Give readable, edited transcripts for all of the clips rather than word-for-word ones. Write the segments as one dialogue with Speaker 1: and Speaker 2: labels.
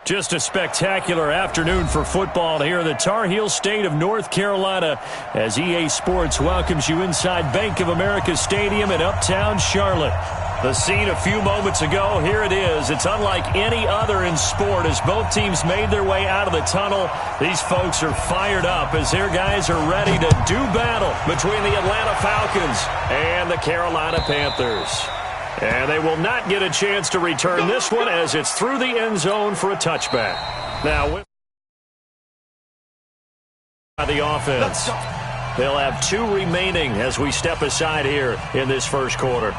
Speaker 1: Just a spectacular afternoon for football here in the Tar Heel state of North Carolina as EA Sports welcomes you inside Bank of America Stadium in uptown Charlotte. The scene a few moments ago, here it is. It's unlike any other in sport as both teams made their way out of the tunnel. These folks are fired up as their guys are ready to do battle between the Atlanta Falcons and the Carolina Panthers. And they will not get a chance to return this one as it's through the end zone for a touchback. Now, with the offense, they'll have 2 remaining as we step aside here in this first quarter.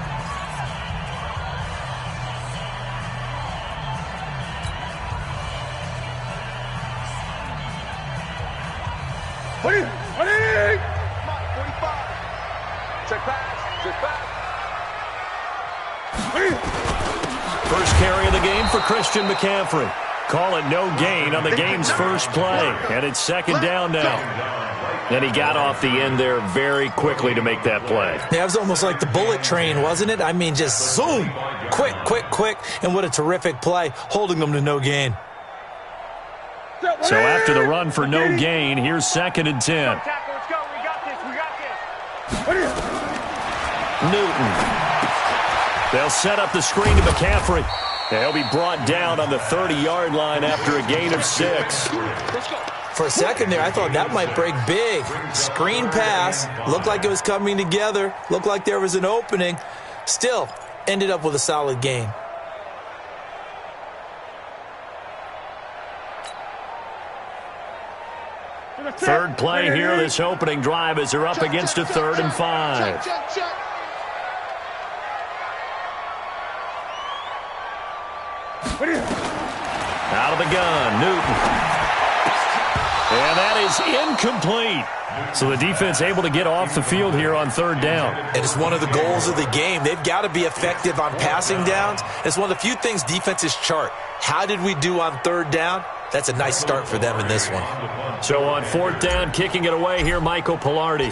Speaker 1: First carry of the game for Christian McCaffrey. Call it no gain on the game's first play, and it's second down now. And he got off the end there very quickly to make that play.
Speaker 2: Yeah, it was almost like the bullet train, wasn't it? I mean, just zoom, quick, and what a terrific play, holding them to no gain.
Speaker 1: So after the run for no gain, here's second and 10. Newton. They'll set up the screen to McCaffrey. He'll be brought down on the 30-yard line after a gain of 6.
Speaker 2: For a second there, I thought that might break big. Screen pass. Looked like it was coming together. Looked like there was an opening. Still, ended up with a solid gain.
Speaker 1: Third play here, this opening drive as they're up against a 3rd and 5. Out of the gun, Newton. And that is incomplete. So the defense able to get off the field here on 3rd down.
Speaker 2: And it's one of the goals of the game. They've got to be effective on passing downs. It's one of the few things defenses chart. How did we do on 3rd down? That's a nice start for them in this one.
Speaker 1: So on 4th down, kicking it away here, Michael Pilardi.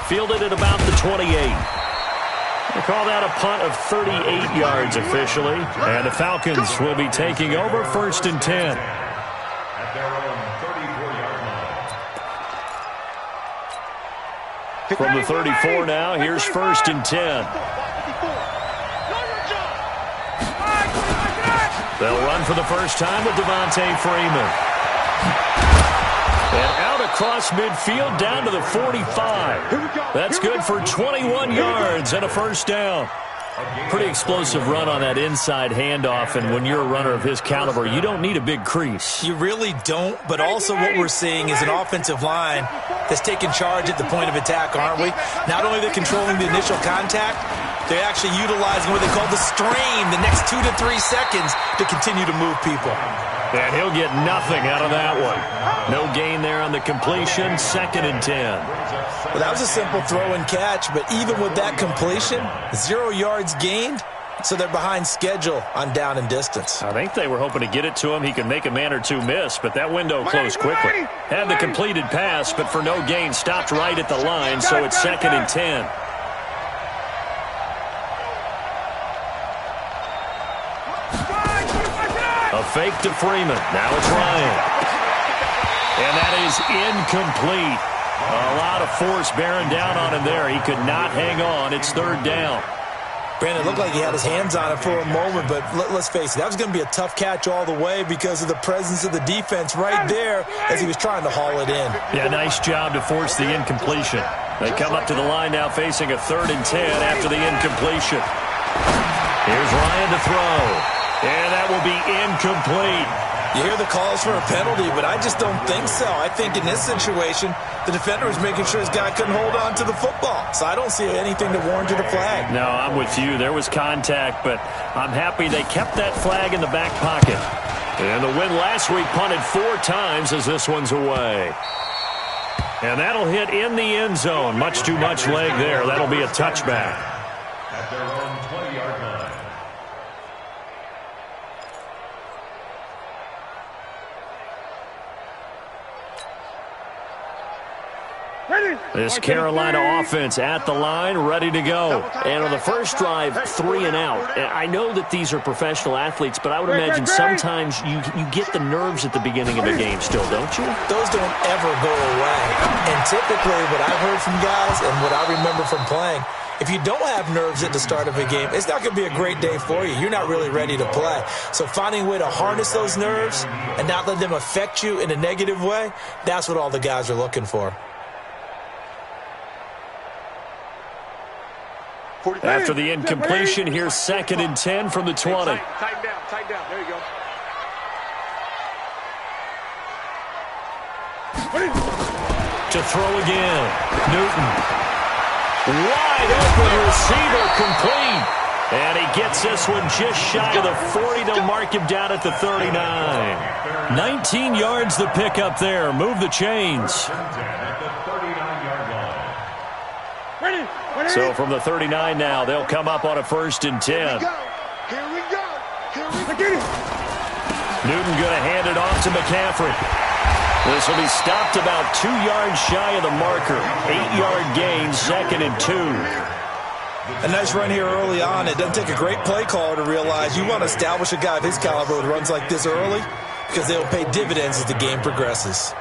Speaker 1: Fielded at about the 28. They call that a punt of 38 yards officially. And the Falcons will be taking over 1st and 10. From the 34 now, here's 1st and 10. They'll run for the first time with Devontae Freeman. And out across midfield down to the 45. That's good for 21 yards and a 1st down. Pretty explosive run on that inside handoff, and when you're a runner of his caliber, you don't need a big crease.
Speaker 2: You really don't, but also what we're seeing is an offensive line that's taking charge at the point of attack, aren't we? Not only they're controlling the initial contact, they're actually utilizing what they call the strain, the next 2 to 3 seconds to continue to move people.
Speaker 1: And he'll get nothing out of that one. No gain there on the completion, 2nd and 10.
Speaker 2: Well, that was a simple throw and catch, but even with that completion, 0 yards gained, so they're behind schedule on down and distance.
Speaker 1: I think they were hoping to get it to him. He could make a man or two miss, but that window closed quickly. Had the completed pass, but for no gain, stopped right at the line, so it's 2nd and 10. A fake to Freeman. Now it's Ryan. And that is incomplete. A lot of force bearing down on him there. He could not hang on. It's 3rd down.
Speaker 2: Brandon, it looked like he had his hands on it for a moment, but let's face it, that was going to be a tough catch all the way because of the presence of the defense right there as he was trying to haul it in.
Speaker 1: Yeah, nice job to force the incompletion. They come up to the line now facing a 3rd and 10 after the incompletion. Here's Ryan to throw. And that will be incomplete.
Speaker 2: You hear the calls for a penalty, but I just don't think so. I think in this situation, the defender was making sure his guy couldn't hold on to the football. So I don't see anything to warrant a flag.
Speaker 1: No, I'm with you. There was contact, but I'm happy they kept that flag in the back pocket. And the win last week punted 4 times as this one's away. And that'll hit in the end zone. Much too much leg there. That'll be a touchback.
Speaker 3: At their own 20-yard line.
Speaker 1: This Carolina offense at the line, ready to go.
Speaker 4: And on the first drive, 3 and out. I know that these are professional athletes, but I would imagine sometimes you get the nerves at the beginning of a game still, don't you?
Speaker 2: Those don't ever go away. And typically what I've heard from guys and what I remember from playing, if you don't have nerves at the start of a game, it's not going to be a great day for you. You're not really ready to play. So finding a way to harness those nerves and not let them affect you in a negative way, that's what all the guys are looking for.
Speaker 1: After the incompletion, here's 2nd and 10 from the 20.
Speaker 5: Tighten down. There you go.
Speaker 1: To throw again. Newton. Wide open receiver complete. And he gets this one just shy of the 40. They'll mark him down at the 39. 19 yards the pickup there. Move the chains. So from the 39 now, they'll come up on a 1st and 10.
Speaker 5: Here we go.
Speaker 1: Newton going to hand it off to McCaffrey. This will be stopped about 2 yards shy of the marker. 8-yard gain, 2nd and 2.
Speaker 2: A nice run here early on. It doesn't take a great play caller to realize you want to establish a guy of his caliber with runs like this early because they'll pay dividends as the game progresses.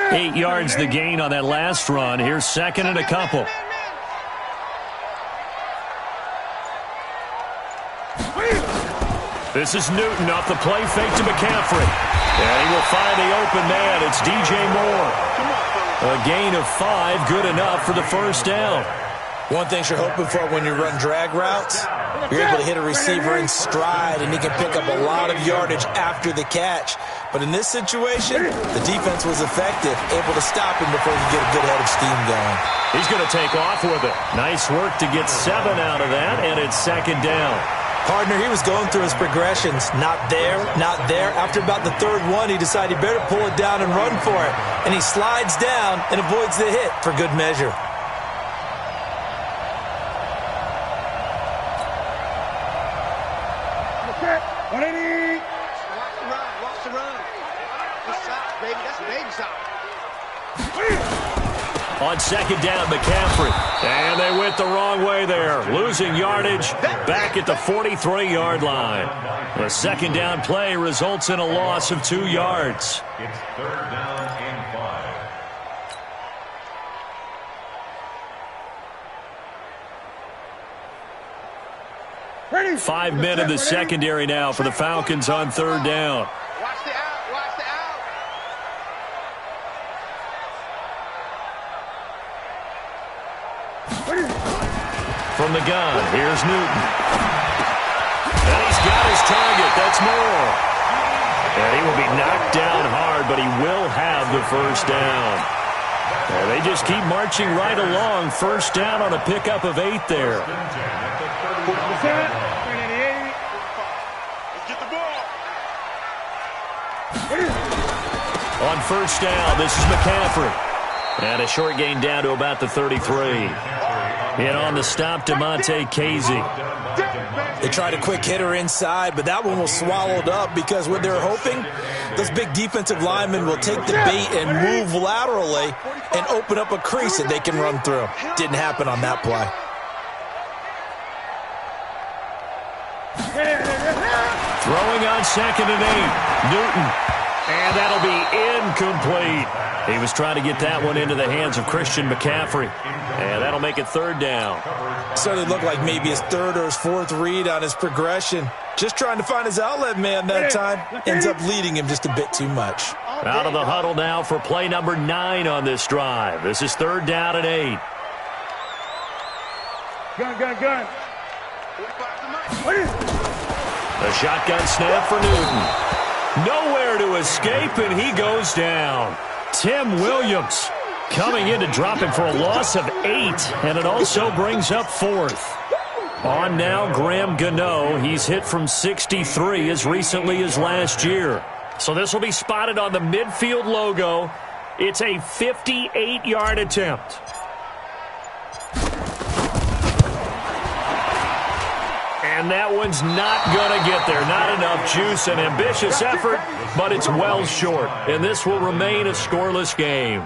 Speaker 1: Eight yards the gain on that last run. Here's 2nd and a couple. This is Newton off the play fake to McCaffrey. And he will find the open man. It's DJ Moore. A gain of 5, good enough for the 1st down.
Speaker 2: One thing you're hoping for when you run drag routes, you're able to hit a receiver in stride, and he can pick up a lot of yardage after the catch. But in this situation, the defense was effective, able to stop him before he could get a good head of steam going.
Speaker 1: He's going to take off with it. Nice work to get 7 out of that, and it's 2nd down.
Speaker 2: Partner, he was going through his progressions. Not there, not there. After about the 3rd one, he decided he better pull it down and run for it. And he slides down and avoids the hit for good measure.
Speaker 5: Watch the run. That's side, baby. That's baby side.
Speaker 1: On 2nd down, McCaffrey. And they went the wrong way there. Losing yardage back at the 43-yard line. The 2nd down play results in a loss of 2 yards.
Speaker 3: It's 3rd down and 5.
Speaker 1: 5 men in the secondary now for the Falcons on 3rd down.
Speaker 5: Watch the out. Watch the out.
Speaker 1: From the gun, here's Newton. And he's got his target. That's Moore. And he will be knocked down hard, but he will have the 1st down. And they just keep marching right along. 1st down on a pickup of 8 there.
Speaker 5: Let's get the ball.
Speaker 1: On 1st down, this is McCaffrey. And a short gain down to about the 33. And on the stop, DeMonte Casey.
Speaker 2: They tried a quick hitter inside, but that one was swallowed up because what they're hoping, those big defensive linemen will take the bait and move laterally and open up a crease that they can run through. Didn't happen on that play.
Speaker 1: Throwing on 2nd and 8. Newton. And that'll be incomplete. He was trying to get that one into the hands of Christian McCaffrey. And that'll make it 3rd down.
Speaker 2: Certainly looked like maybe his 3rd or his 4th read on his progression. Just trying to find his outlet man that time. Ends up leading him just a bit too much.
Speaker 1: Out of the huddle now for play number 9 on this drive. This is 3rd down and 8.
Speaker 5: Gun.
Speaker 1: The shotgun snap for Newton. Nowhere to escape, and he goes down. Tim Williams coming in to drop him for a loss of 8, and it also brings up 4th. On now, Graham Gano. He's hit from 63 as recently as last year. So this will be spotted on the midfield logo. It's a 58-yard attempt. And that one's not going to get there. Not enough juice. An ambitious effort, but it's well short. And this will remain a scoreless game.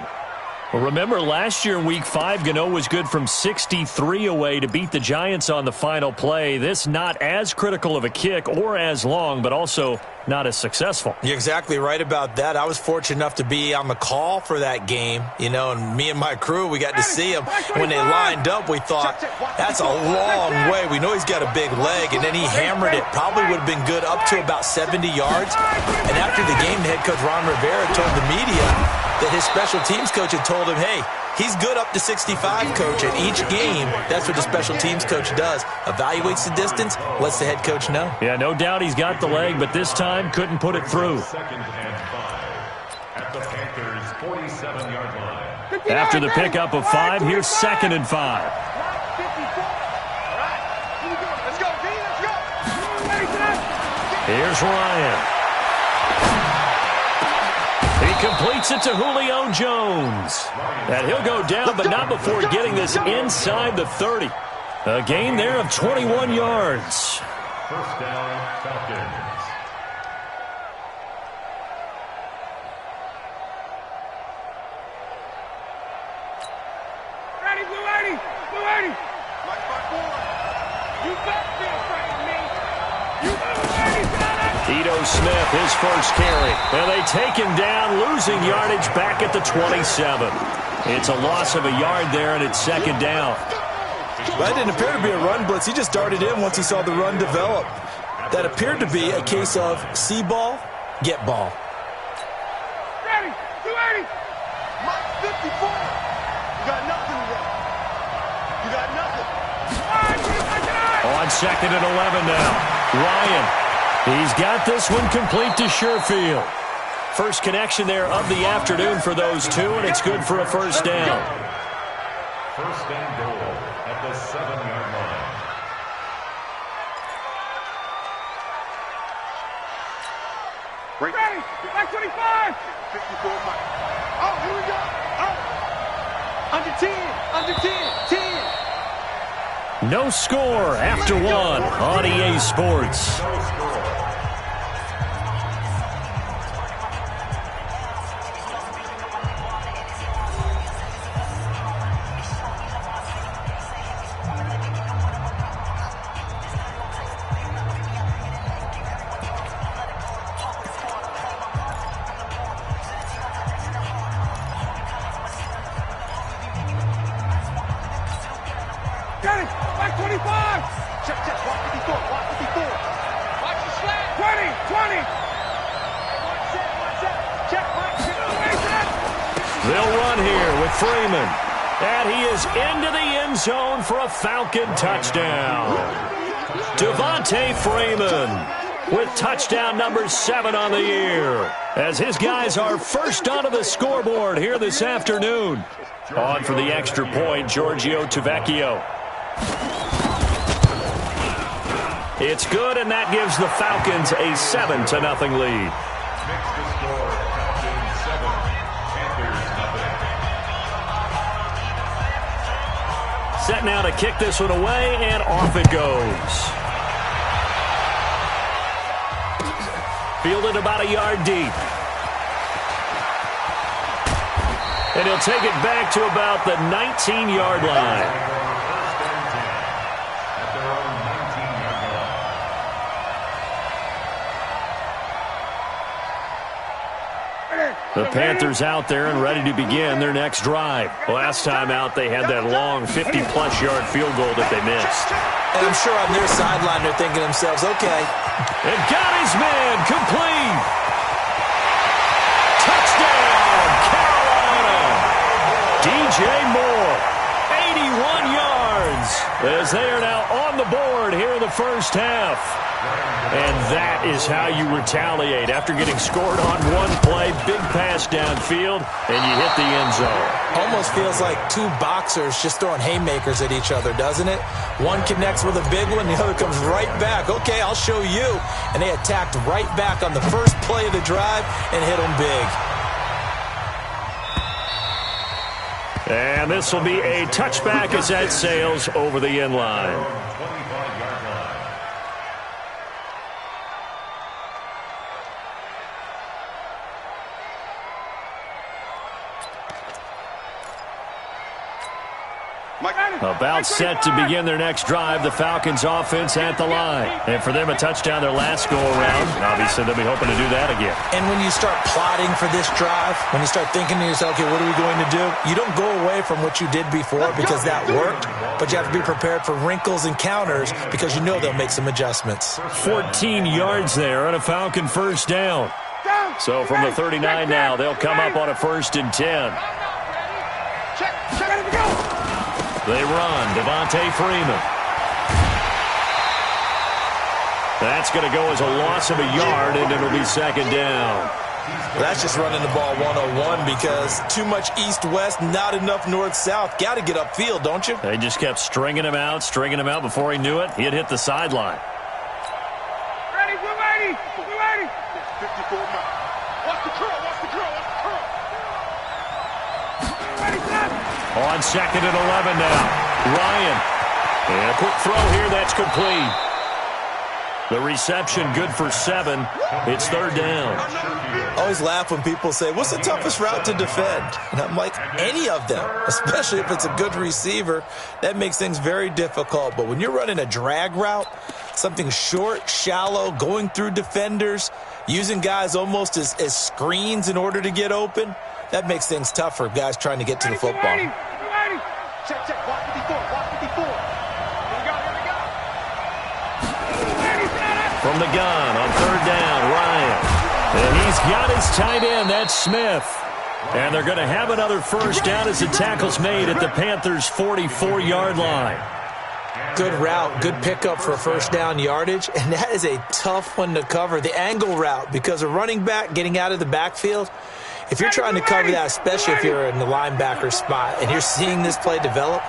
Speaker 1: Well, remember, last year in Week 5, Gano was good from 63 away to beat the Giants on the final play. This not as critical of a kick or as long, but also not as successful.
Speaker 2: You're exactly right about that. I was fortunate enough to be on the call for that game, and me and my crew, we got to see him. When they lined up, we thought, that's a long way. We know he's got a big leg, and then he hammered it. Probably would have been good up to about 70 yards. And after the game, the head coach, Ron Rivera, told the media that his special teams coach had told him, hey, he's good up to 65, coach. At each game, that's what the special teams coach does. Evaluates the distance, lets the head coach know.
Speaker 1: Yeah, no doubt he's got the leg, but this time couldn't put it through.
Speaker 3: Second and 5 at the Panthers' 47-yard line.
Speaker 1: After the pickup of 5, here's 2nd and 5. Here's Ryan. He completes it to Julio Jones. And he'll go down, but not before getting this inside the 30. A gain there of 21 yards.
Speaker 3: First down, Falcons.
Speaker 6: Ready, blue 80, blue 80. Right by four. You back there, fighting me. You blue 80, got it.
Speaker 1: Ito Smith, his first carry. And they take him down, losing yardage back at the 27. It's a loss of a yard there, and it's 2nd down.
Speaker 2: That didn't appear to be a run blitz. He just darted in once he saw the run develop. That appeared to be a case of see ball, get ball.
Speaker 6: Ready, 280. Mike 54. You got nothing today. You got nothing.
Speaker 1: On 2nd and 11 now. Ryan. He's got this one complete to Sherfield. First connection there of the afternoon for those two, and it's good for a first down.
Speaker 3: First and goal at the 7-yard line.
Speaker 6: Ready, back 25. 54, Mike. Oh, here we go. Oh. Under 10, under 10, 10.
Speaker 1: No score after 1 on EA Sports.
Speaker 6: Ready, back 25. Check, check, watch 54, watch 54. Watch the slant. 20, 20. Watch that, check, Mike.
Speaker 1: They'll run here with Freeman. And he is into the end zone for a Falcon touchdown. Devontae Freeman with touchdown number 7 on the year, as his guys are first onto the scoreboard here this afternoon. On for the extra point, Giorgio Tavecchio. It's good, and that gives the Falcons a 7-0 lead.
Speaker 3: Makes the score Falcons 7, Panthers nothing.
Speaker 1: Set now to kick this one away, and off it goes. Fielded about a yard deep. And he'll take it back to about the 19-yard line.
Speaker 3: First and 10 at their own 19-yard line.
Speaker 1: The Panthers out there and ready to begin their next drive. Last time out, they had that long 50-plus yard field goal that they missed.
Speaker 2: And I'm sure on their sideline they're thinking to themselves, okay.
Speaker 1: And got his man complete. Touchdown, Carolina. DJ Moore, 81 yards, as they are now on the board here in the first half. And that is how you retaliate after getting scored on one play, big pass downfield, and you hit the end zone.
Speaker 2: Almost feels like two boxers just throwing haymakers at each other, doesn't it? One connects with a big one, the other comes right back. Okay, I'll show you. And they attacked right back on the first play of the drive and hit them big.
Speaker 1: And this will be a touchback as that sails over the end line.
Speaker 3: 25-yard line.
Speaker 1: About set to begin their next drive, the Falcons offense at the line. And for them, a touchdown their last go-around. Obviously, they'll be hoping to do that again.
Speaker 2: And when you start plotting for this drive, when you start thinking to yourself, okay, what are we going to do? You don't go away from what you did before because that worked, but you have to be prepared for wrinkles and counters because you know they'll make some adjustments.
Speaker 1: 14 yards there on a Falcon first down. So from the 39 now, they'll come up on a 1st and 10. They run. Devontae Freeman. That's going to go as a loss of a yard, and it'll be 2nd down.
Speaker 2: That's just running the ball 101 because too much east-west, not enough north-south. Got to get upfield, don't you?
Speaker 1: They just kept stringing him out before he knew it. He had hit the sideline.
Speaker 6: Ready, we're ready. We're ready. 54 miles. Watch the curl, watch the curl, watch the curl. Ready, snap.
Speaker 1: On 2nd and 11 now. Ryan. And a quick throw here. That's complete. The reception good for 7. It's 3rd down.
Speaker 2: I always laugh when people say, what's the toughest route to defend? And I'm like, any of them, especially if it's a good receiver. That makes things very difficult. But when you're running a drag route, something short, shallow, going through defenders, using guys almost as screens in order to get open, that makes things tough for guys trying to get to the football.
Speaker 6: Ready. Check, check. Watch 54. Watch 54. Here we go.
Speaker 1: From the gun on 3rd down, Ryan. And he's got his tight end. That's Smith. And they're going to have another 1st down as the tackle's made at the Panthers' 44-yard line.
Speaker 2: Good route, good pickup for 1st down yardage, and that is a tough one to cover. The angle route, because a running back getting out of the backfield, if you're trying to cover that, especially if you're in the linebacker spot and you're seeing this play develop,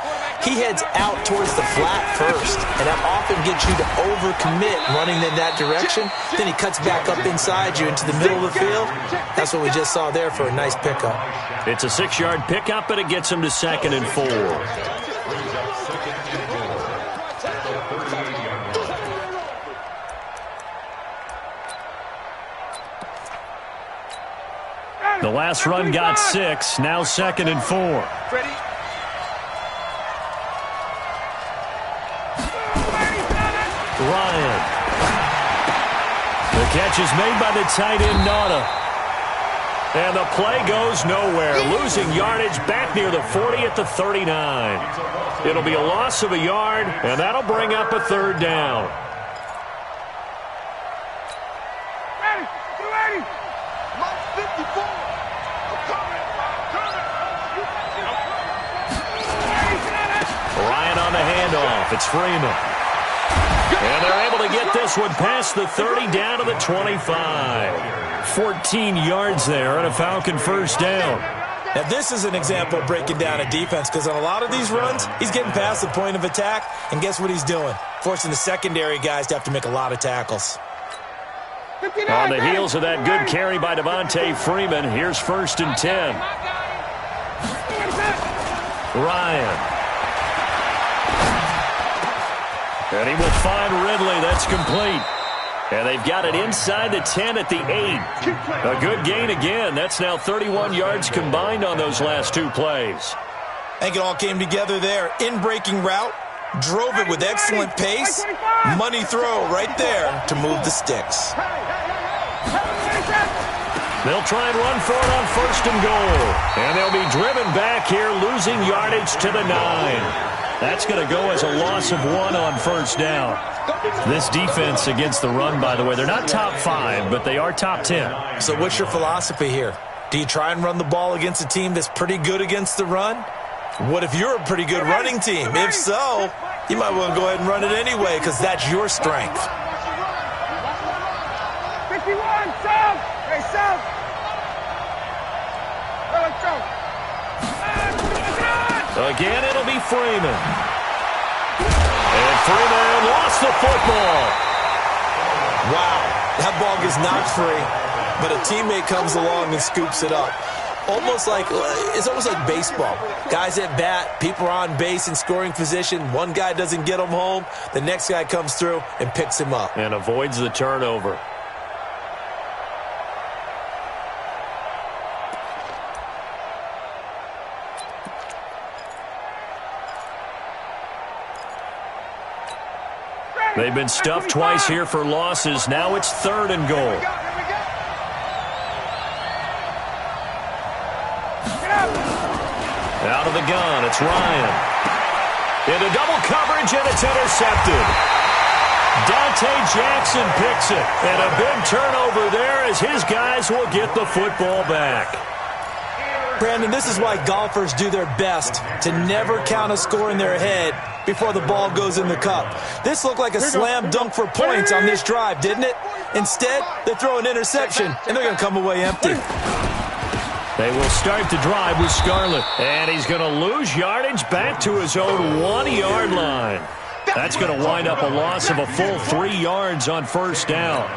Speaker 2: he heads out towards the flat first, and that often gets you to overcommit running in that direction. Then he cuts back up inside you into the middle of the field. That's what we just saw there for a nice pickup.
Speaker 1: It's a 6-yard pickup, but it gets him to 2nd and 4. The last run got 6. Now 2nd and 4.
Speaker 6: Ready.
Speaker 1: Ryan. The catch is made by the tight end, Nauta. And the play goes nowhere. Losing yardage back near the 40 at the 39. It'll be a loss of a yard, and that'll bring up a 3rd down.
Speaker 6: Ready. MOFS53.
Speaker 1: Ryan on the handoff. It's Freeman. And they're able to get this one past the 30 down to the 25. 14 yards there on a Falcon 1st down.
Speaker 2: Now, this is an example of breaking down a defense because on a lot of these runs, he's getting past the point of attack, and guess what he's doing? Forcing the secondary guys to have to make a lot of tackles.
Speaker 1: On the heels of that good carry by Devontae Freeman, here's 1st and 10. Ryan. And he will find Ridley. That's complete. And they've got it inside the 10 at the 8. A good gain again. That's now 31 yards combined on those last 2 plays.
Speaker 2: I think it all came together there. In-breaking route, drove it with excellent pace. Money throw right there to move the sticks.
Speaker 1: They'll try and run for it on 1st and goal. And they'll be driven back here, losing yardage to the 9. That's going to go as a loss of 1 on 1st down. This defense against the run, by the way, they're not top 5, but they are top 10.
Speaker 2: So what's your philosophy here? Do you try and run the ball against a team that's pretty good against the run? What if you're a pretty good running team? If so, you might want to go ahead and run it anyway because that's your strength.
Speaker 6: 51, sub! Hey, sub! Let's go!
Speaker 1: Again, it'll be Freeman. And Freeman lost the football.
Speaker 2: Wow, that ball gets knocked free, but a teammate comes along and scoops it up. It's almost like baseball. Guys at bat, people are on base in scoring position. One guy doesn't get him home. The next guy comes through and picks him up.
Speaker 1: And avoids the turnover. They've been stuffed twice here for losses. Now it's 3rd and goal. Out of the gun, it's Ryan. Into double coverage, and it's intercepted. Dante Jackson picks it. And a big turnover there as his guys will get the football back.
Speaker 2: Brandon, this is why golfers do their best to never count a score in their head before the ball goes in the cup. This looked like a slam dunk for points on this drive, didn't it? Instead, they throw an interception, and they're going to come away empty.
Speaker 1: They will start the drive with Scarlett. And he's going to lose yardage back to his own 1-yard line. That's going to wind up a loss of a full 3 yards on 1st down.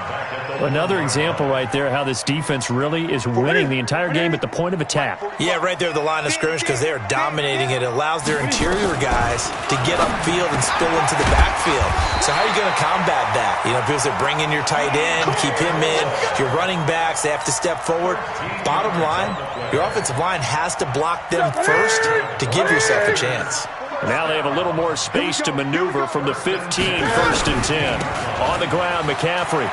Speaker 1: Another example right there how this defense really is winning the entire game at the point of attack.
Speaker 2: Yeah, right there at the line of scrimmage because they are dominating it. It allows their interior guys to get upfield and spill into the backfield. So how are you going to combat that? You know, people say bring in your tight end, keep him in. Your running backs, they have to step forward. Bottom line, your offensive line has to block them first to give yourself a chance.
Speaker 1: Now they have a little more space to maneuver from the 15, 1st and 10. On the ground, McCaffrey.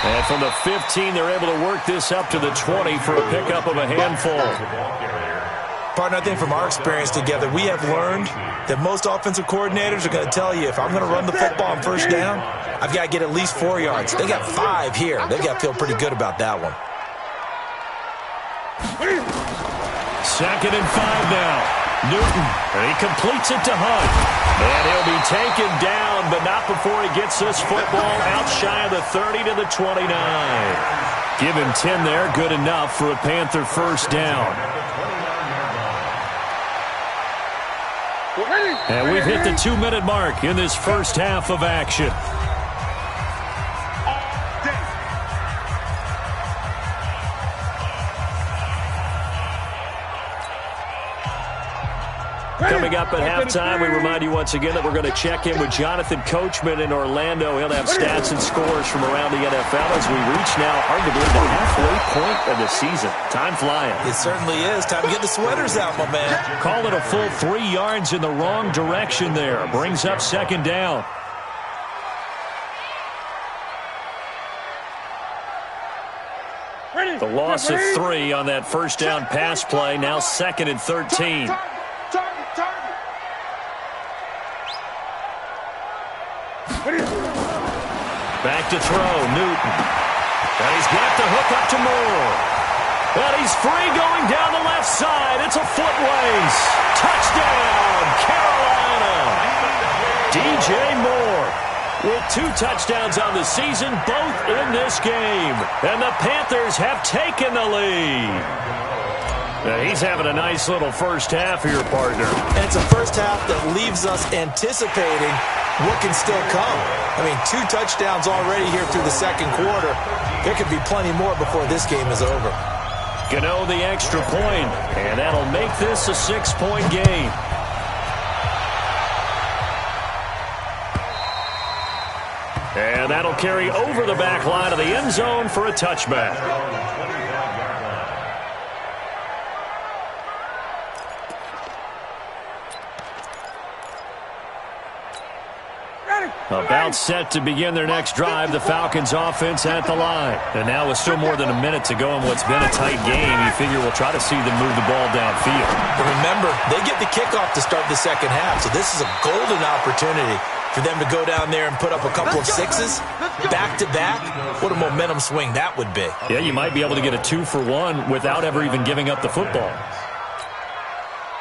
Speaker 1: And from the 15, they're able to work this up to the 20 for a pickup of a handful.
Speaker 2: Partner, I think from our experience together, we have learned that most offensive coordinators are going to tell you, if I'm going to run the football on 1st down, I've got to get at least 4 yards. They got 5 here. They got to feel pretty good about that one.
Speaker 1: 2nd and 5 now. Newton, and he completes it to Hunt. And he'll be taken down, but not before he gets this football out shy of the 30 to the 29. Give him 10 there, good enough for a Panther 1st down. And we've hit the 2-minute mark in this first half of action. Coming up at halftime, we remind you once again that we're going to check in with Jonathan Coachman in Orlando. He'll have stats and scores from around the NFL as we reach now, hard to believe, the halfway point of the season. Time flying.
Speaker 2: It certainly is. Time to get the sweaters out, my man.
Speaker 1: Call it a full 3 yards in the wrong direction there. Brings up 2nd down. The loss of 3 on that 1st down pass play. Now 2nd and 13. Back to throw, Newton. And he's got the hook up to Moore. And he's free going down the left side. It's a foot race. Touchdown, Carolina. DJ Moore with 2 touchdowns on the season, both in this game. And the Panthers have taken the lead. He's having a nice little first half here, partner.
Speaker 2: And it's a first half that leaves us anticipating what can still come. I mean, 2 touchdowns already here through the 2nd quarter. There could be plenty more before this game is over.
Speaker 1: Gano the extra point, and that'll make this a 6-point game. And that'll carry over the back line of the end zone for a touchback. About set to begin their next drive, the Falcons offense at the line. And now with still more than a minute to go in what's been a tight game, you figure we'll try to see them move the ball downfield.
Speaker 2: But remember, they get the kickoff to start the 2nd half, so this is a golden opportunity for them to go down there and put up a couple of 6s back-to-back. What a momentum swing that would be.
Speaker 1: Yeah, you might be able to get a 2-for-1 without ever even giving up the football.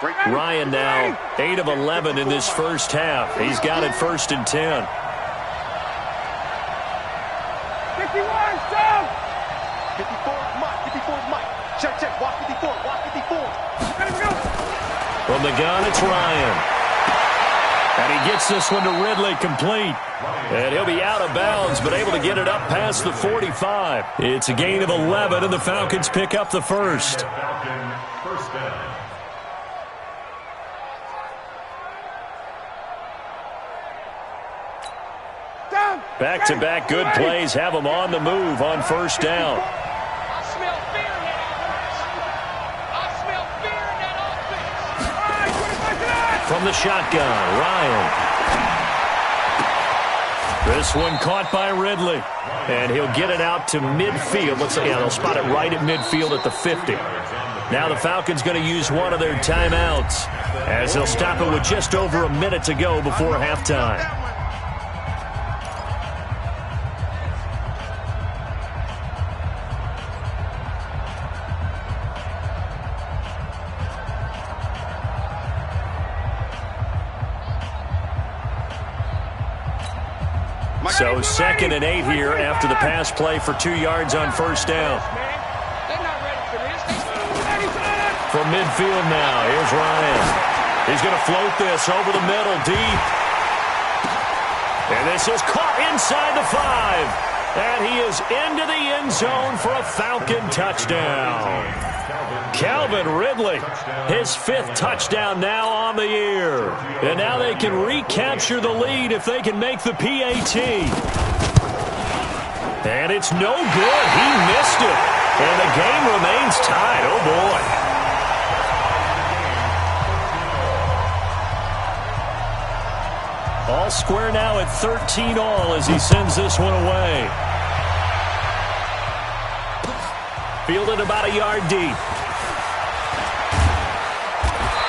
Speaker 1: Ryan now 8 of 11 in this first half. He's got it 1st and 10.
Speaker 6: 51, down. 54, Mike. Check. Walk 54. Let him go.
Speaker 1: From the gun, it's Ryan. And he gets this one to Ridley complete. And he'll be out of bounds, but able to get it up past the 45. It's a gain of 11, and the Falcons pick up the first.
Speaker 3: First down.
Speaker 1: Back-to-back good plays have them on the move on 1st down.
Speaker 6: I smell fear in that offense.
Speaker 1: From the shotgun, Ryan. This one caught by Ridley. And he'll get it out to midfield. Looks like, yeah, they'll spot it right at midfield at the 50. Now the Falcons going to use one of their timeouts as they'll stop it with just over a minute to go before halftime. So 2nd and 8 here after the pass play for 2 yards on first down. From midfield now, here's Ryan. He's going to float this over the middle, deep. And this is caught inside the 5. And he is into the end zone for a Falcon touchdown. Calvin Ridley, his 5th touchdown now on the year. And now they can recapture the lead if they can make the PAT. And it's no good. He missed it. And the game remains tied. Oh, boy. All square now at 13 all as he sends this one away. Fielded about a yard deep.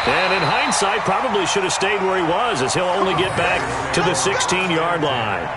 Speaker 1: And in hindsight, probably should have stayed where he was as he'll only get back to the 16-yard line.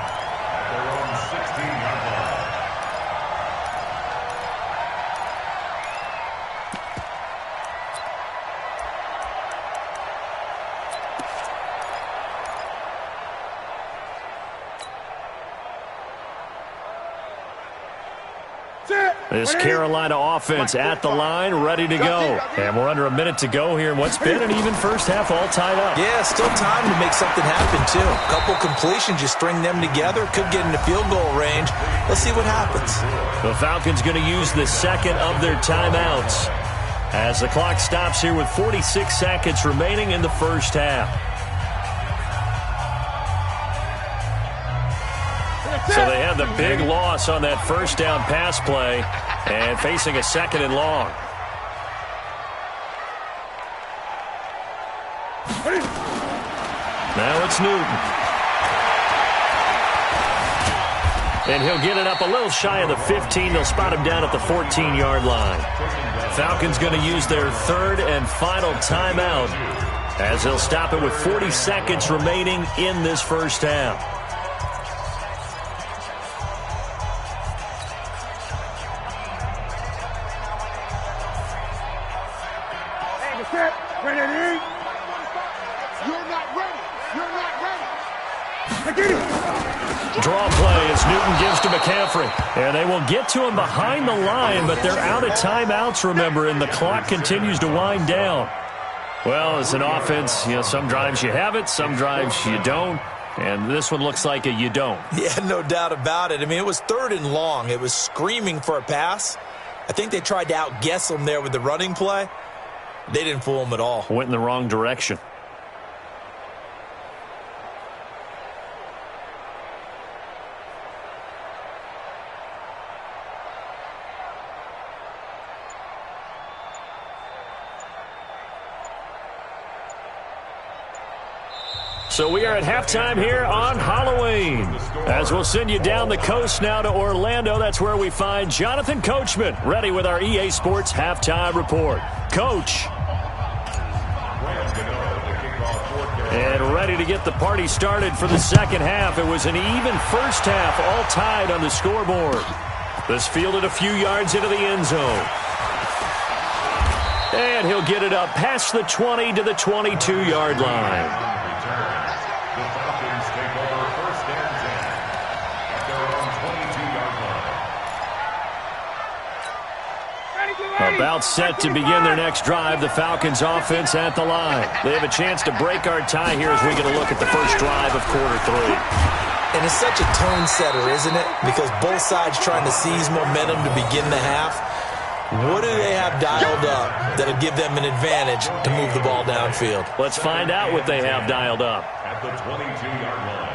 Speaker 1: This Carolina offense at the line, ready to go. And we're under a minute to go here in what's been an even first half, all tied up.
Speaker 2: Yeah, still time to make something happen, too. A couple completions, you string them together, could get into field goal range. Let's see what happens.
Speaker 1: The Falcons going to use the 2nd of their timeouts as the clock stops here with 46 seconds remaining in the first half. So they had the big loss on that first down pass play and facing a 2nd and long. Now it's Newton. And he'll get it up a little shy of the 15. They'll spot him down at the 14-yard line. Falcons going to use their 3rd and final timeout as they'll stop it with 40 seconds remaining in this first half. Draw play as Newton gives to McCaffrey. And they will get to him behind the line, but they're out of timeouts, remember, and the clock continues to wind down. Well, as an offense, you know, some drives you have it, some drives you don't. And this one looks like a you don't.
Speaker 2: Yeah, no doubt about it. I mean, it was 3rd and long. It was screaming for a pass. I think they tried to outguess him there with the running play. They didn't fool him at all.
Speaker 1: Went in the wrong direction. So we are at halftime here on Halloween. As we'll send you down the coast now to Orlando, that's where we find Jonathan Coachman, ready with our EA Sports Halftime Report. Coach. And ready to get the party started for the second half. It was an even first half, all tied on the scoreboard. This fielded a few yards into the end zone. And he'll get it up past the 20 to the 22-yard line. About set to begin their next drive, the Falcons offense at the line. They have a chance to break our tie here as we get a look at the first drive of quarter 3.
Speaker 2: And it's such a tone setter, isn't it? Because both sides trying to seize momentum to begin the half. What do they have dialed up that'll give them an advantage to move the ball downfield?
Speaker 1: Let's find out what they have dialed up.
Speaker 3: At the 22-yard line.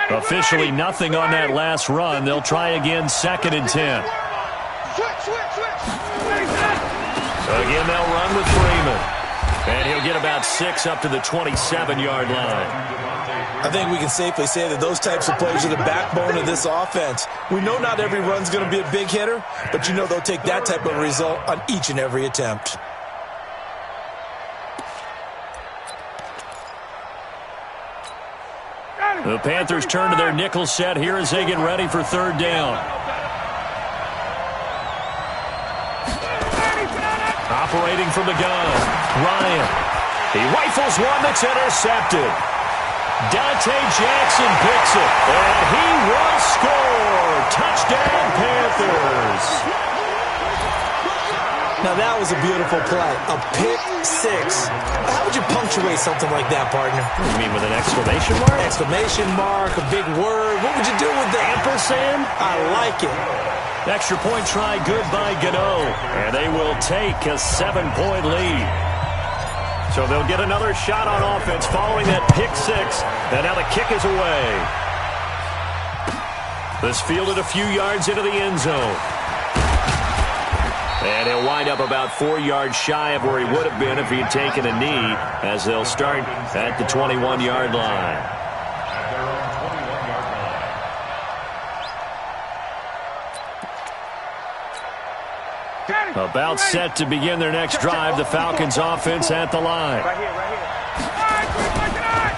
Speaker 1: Officially nothing on that last run. They'll try again, 2nd and 10. Again, they'll run with Freeman. And he'll get about 6 up to the 27-yard line.
Speaker 2: I think we can safely say that those types of plays are the backbone of this offense. We know not every run's going to be a big hitter, but you know they'll take that type of result on each and every attempt.
Speaker 1: The Panthers turn to their nickel set here as they get ready for third down. Operating from the gun, Ryan. He rifles one that's intercepted. Dante Jackson picks it, and he will score. Touchdown, Panthers.
Speaker 2: Now, that was a beautiful play. A pick six. How would you punctuate something like that, partner?
Speaker 1: You mean with an exclamation mark?
Speaker 2: Exclamation mark, a big word. What would you do with that?
Speaker 1: Ampersand?
Speaker 2: I like it.
Speaker 1: Extra point try good by Gano, and they will take a 7-point lead. So they'll get another shot on offense following that pick six, and now the kick is away. This fielded a few yards into the end zone. And he'll wind up about 4 yards shy of where he would have been if he had taken a knee, as they'll start at the 21-yard line. About set to begin their next drive, the Falcons offense at the line.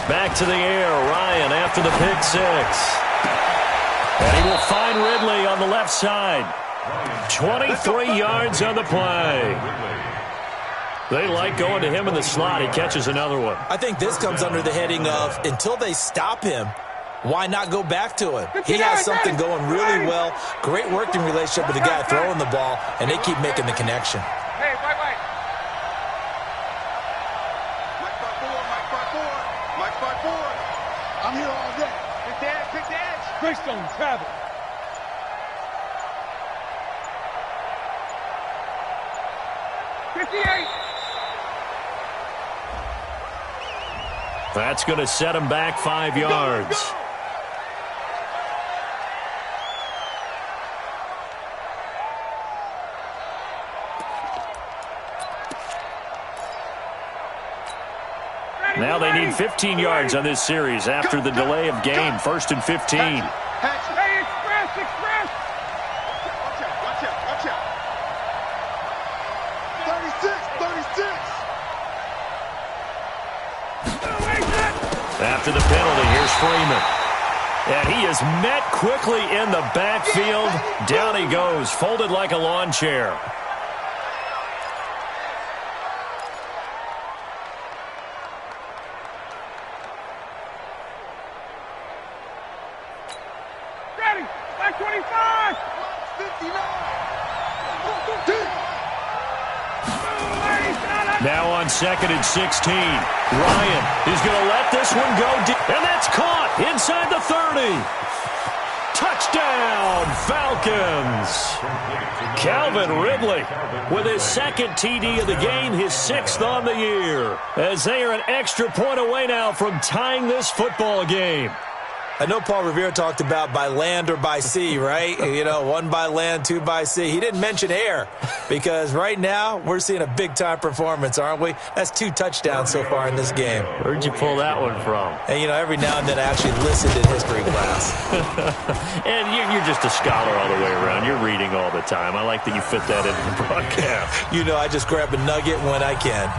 Speaker 1: Back to the air, Ryan after the pick six. And he will find Ridley on the left side. 23 yards on the play. They like going to him in the slot. He catches another one.
Speaker 2: I think this comes under the heading of, until they stop him, why not go back to it? He has something going really well. Great working relationship with the guy throwing the ball, and they keep making the connection.
Speaker 6: Hey, wait. Mike 5-4. I'm here all day. Pick the edge. Greystone, travel.
Speaker 1: That's going to set him back 5 yards. Now they need 15 yards on this series after the delay of game. 1st and 15.
Speaker 6: Hey, express. Watch out. 36.
Speaker 1: After the penalty, here's Freeman. And he is met quickly in the backfield. Down he goes, folded like a lawn chair.
Speaker 6: Ready, like 25. 59.
Speaker 1: Now on 2nd and 16. Ryan is going to let this one go deep. And that's caught inside the 30. Touchdown, Falcons. Calvin Ridley with his 2nd TD of the game, his 6th on the year, as they are an extra point away now from tying this football game.
Speaker 2: I know Paul Revere talked about by land or by sea, right? You know, 1 by land, 2 by sea. He didn't mention air because right now we're seeing a big-time performance, aren't we? That's 2 touchdowns so far in this game.
Speaker 1: Where'd you pull that one from?
Speaker 2: And, you know, every now and then I actually listened in history class.
Speaker 1: And you're just a scholar all the way around. You're reading all the time. I like that you fit that into the broadcast.
Speaker 2: You know, I just grab a nugget when I can.